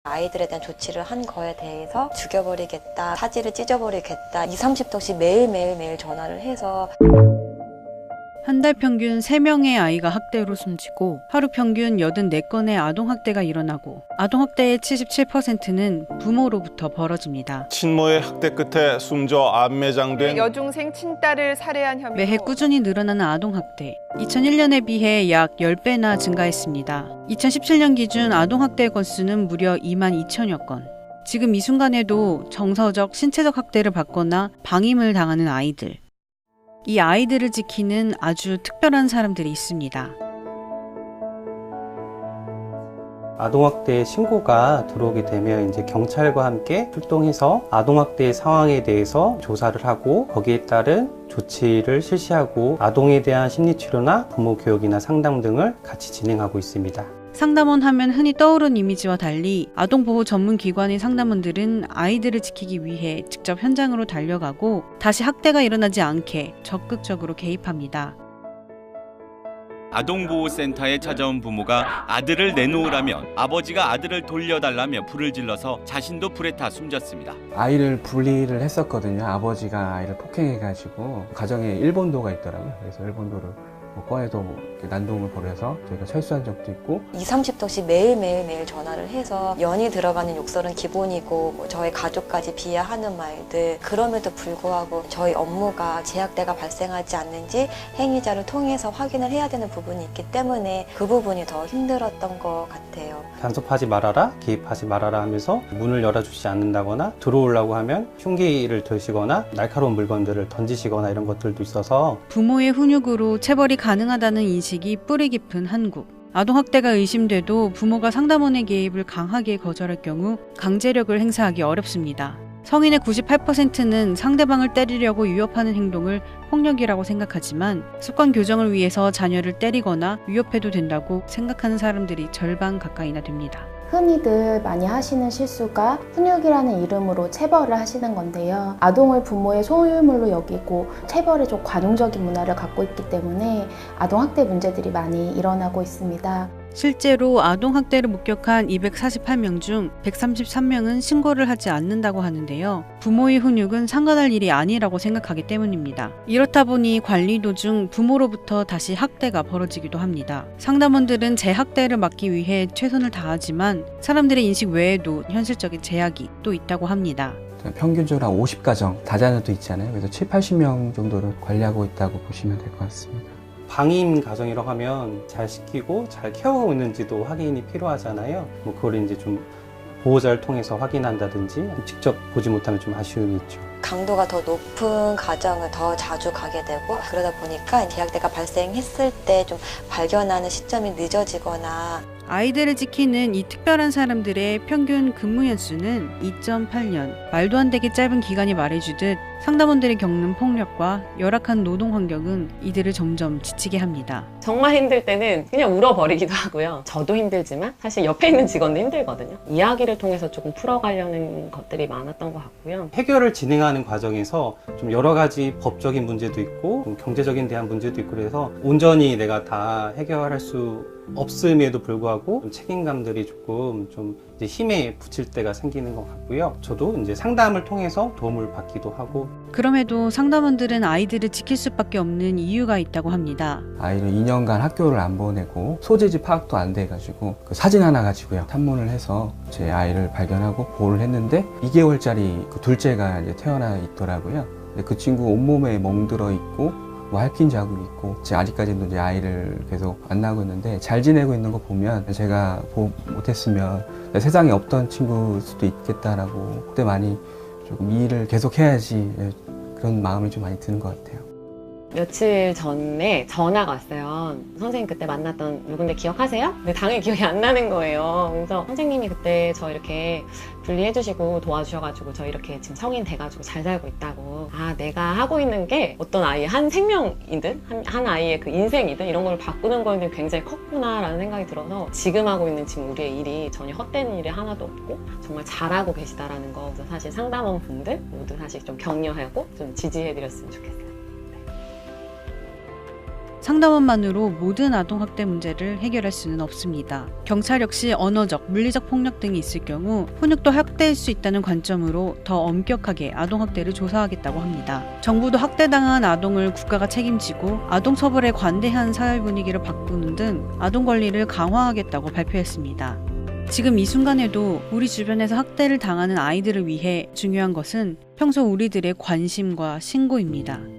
아이들에 대한 조치를 한 거에 대해서 죽여버리겠다, 사지를 찢어버리겠다, 20~30통씩 매일 전화를 해서 한 달 평균 3명의 아이가 학대로 숨지고 하루 평균 84건의 아동학대가 일어나고 아동학대의 77%는 부모로부터 벌어집니다. 친모의 학대 끝에 숨져 안매장된 여중생 친딸을 살해한 혐의로 매해 꾸준히 늘어나는 아동학대. 2001년에 비해 약 10배나 증가했습니다. 2017년 기준 아동학대 건수는 무려 22,000여 건. 지금 이 순간에도 정서적, 신체적 학대를 받거나 방임을 당하는 아이들. 이 아이들을 지키는 아주 특별한 사람들이 있습니다. 아동학대 신고가 들어오게 되면 이제 경찰과 함께 출동해서 아동학대 상황에 대해서 조사를 하고 거기에 따른 조치를 실시하고 아동에 대한 심리치료나 부모 교육이나 상담 등을 같이 진행하고 있습니다. 상담원 하면 흔히 떠오르는 이미지와 달리 아동보호 전문기관의 상담원들은 아이들을 지키기 위해 직접 현장으로 달려가고 다시 학대가 일어나지 않게 적극적으로 개입합니다. 아동보호센터에 찾아온 부모가 아들을 내놓으라면 아버지가 아들을 돌려달라며 불을 질러서 자신도 불에 타 숨졌습니다. 아이를 분리를 했었거든요. 아버지가 아이를 폭행해가지고 가정에 일본도가 있더라고요. 그래서 일본도를 꺼내도 난동을 벌여서 저희가 철수한 적도 있고 20~30통씩 매일 전화를 해서 연이 들어가는 욕설은 기본이고 저희 가족까지 비하하는 말들, 그럼에도 불구하고 저희 업무가 재학대가 발생하지 않는지 행위자를 통해서 확인을 해야 되는 부분이 있기 때문에 그 부분이 더 힘들었던 것 같아요. 간섭하지 말아라, 개입하지 말아라 하면서 문을 열어주지 않는다거나 들어오려고 하면 흉기를 드시거나 날카로운 물건들을 던지시거나 이런 것들도 있어서 부모의 훈육으로 체벌이 가능하다는 인식이 뿌리 깊은 한국. 아동학대가 의심돼도 부모가 상담원의 개입을 강하게 거절할 경우 강제력을 행사하기 어렵습니다. 성인의 98%는 상대방을 때리려고 위협하는 행동을 폭력이라고 생각하지만 습관 교정을 위해서 자녀를 때리거나 위협해도 된다고 생각하는 사람들이 절반 가까이나 됩니다. 흔히들 많이 하시는 실수가 훈육이라는 이름으로 체벌을 하시는 건데요. 아동을 부모의 소유물로 여기고 체벌에 좀 관용적인 문화를 갖고 있기 때문에 아동학대 문제들이 많이 일어나고 있습니다. 실제로 아동학대를 목격한 248명 중 133명은 신고를 하지 않는다고 하는데요. 부모의 훈육은 상관할 일이 아니라고 생각하기 때문입니다. 이렇다 보니 관리 도중 부모로부터 다시 학대가 벌어지기도 합니다. 상담원들은 재학대를 막기 위해 최선을 다하지만 사람들의 인식 외에도 현실적인 제약이 또 있다고 합니다. 평균적으로 한 50가정 다자녀도 있잖아요. 그래서 70~80명 정도를 관리하고 있다고 보시면 될 것 같습니다. 방임 가정이라고 하면 잘 시키고 잘 케어하고 있는지도 확인이 필요하잖아요. 뭐 그걸 이제 좀 보호자를 통해서 확인한다든지 직접 보지 못하면 좀 아쉬움이 있죠. 강도가 더 높은 가정을 더 자주 가게 되고 그러다 보니까 재학대가 발생했을 때 좀 발견하는 시점이 늦어지거나 아이들을 지키는 이 특별한 사람들의 평균 근무 연수는 2.8년, 말도 안 되게 짧은 기간이 말해주듯 상담원들이 겪는 폭력과 열악한 노동 환경은 이들을 점점 지치게 합니다. 정말 힘들 때는 그냥 울어버리기도 하고요. 저도 힘들지만 사실 옆에 있는 직원도 힘들거든요. 이야기를 통해서 조금 풀어가려는 것들이 많았던 것 같고요. 해결을 진행하는 과정에서 좀 여러 가지 법적인 문제도 있고 경제적인 대한 문제도 있고 그래서 온전히 내가 다 해결할 수 없음에도 불구하고 책임감들이 조금 좀 이제 힘에 부칠 때가 생기는 것 같고요. 저도 이제 상담을 통해서 도움을 받기도 하고. 그럼에도 상담원들은 아이들을 지킬 수밖에 없는 이유가 있다고 합니다. 아이를 2년간 학교를 안 보내고 소재지 파악도 안 돼가지고 그 사진 하나 가지고요 탐문을 해서 제 아이를 발견하고 보호를 했는데 2개월짜리 그 둘째가 이제 태어나 있더라고요. 근데 그 친구 온몸에 멍들어 있고 뭐 핥힌 자국이 있고 아직까지도 이제 아이를 계속 만나고 있는데 잘 지내고 있는 거 보면 제가 못했으면 세상에 없던 친구일 수도 있겠다라고 그때 많이 조금 이 일을 계속 해야지 그런 마음이 좀 많이 드는 것 같아요. 며칠 전에 전화가 왔어요. 선생님 그때 만났던 누군데 기억하세요? 근데 당연히 기억이 안 나는 거예요. 그래서 선생님이 그때 저 이렇게 분리해주시고 도와주셔가지고 저 이렇게 지금 성인 돼가지고 잘 살고 있다고. 아, 내가 하고 있는 게 어떤 아이의 한 생명이든 한 아이의 그 인생이든 이런 걸 바꾸는 거에는 굉장히 컸구나라는 생각이 들어서 지금 하고 있는 지금 우리의 일이 전혀 헛되는 일이 하나도 없고 정말 잘하고 계시다라는 거. 그래서 사실 상담원 분들 모두 사실 좀 격려하고 좀 지지해드렸으면 좋겠어요. 상담원만으로 모든 아동학대 문제를 해결할 수는 없습니다. 경찰 역시 언어적, 물리적 폭력 등이 있을 경우 훈육도 학대일 수 있다는 관점으로 더 엄격하게 아동학대를 조사하겠다고 합니다. 정부도 학대당한 아동을 국가가 책임지고 아동처벌에 관대한 사회 분위기를 바꾸는 등 아동 권리를 강화하겠다고 발표했습니다. 지금 이 순간에도 우리 주변에서 학대를 당하는 아이들을 위해 중요한 것은 평소 우리들의 관심과 신고입니다.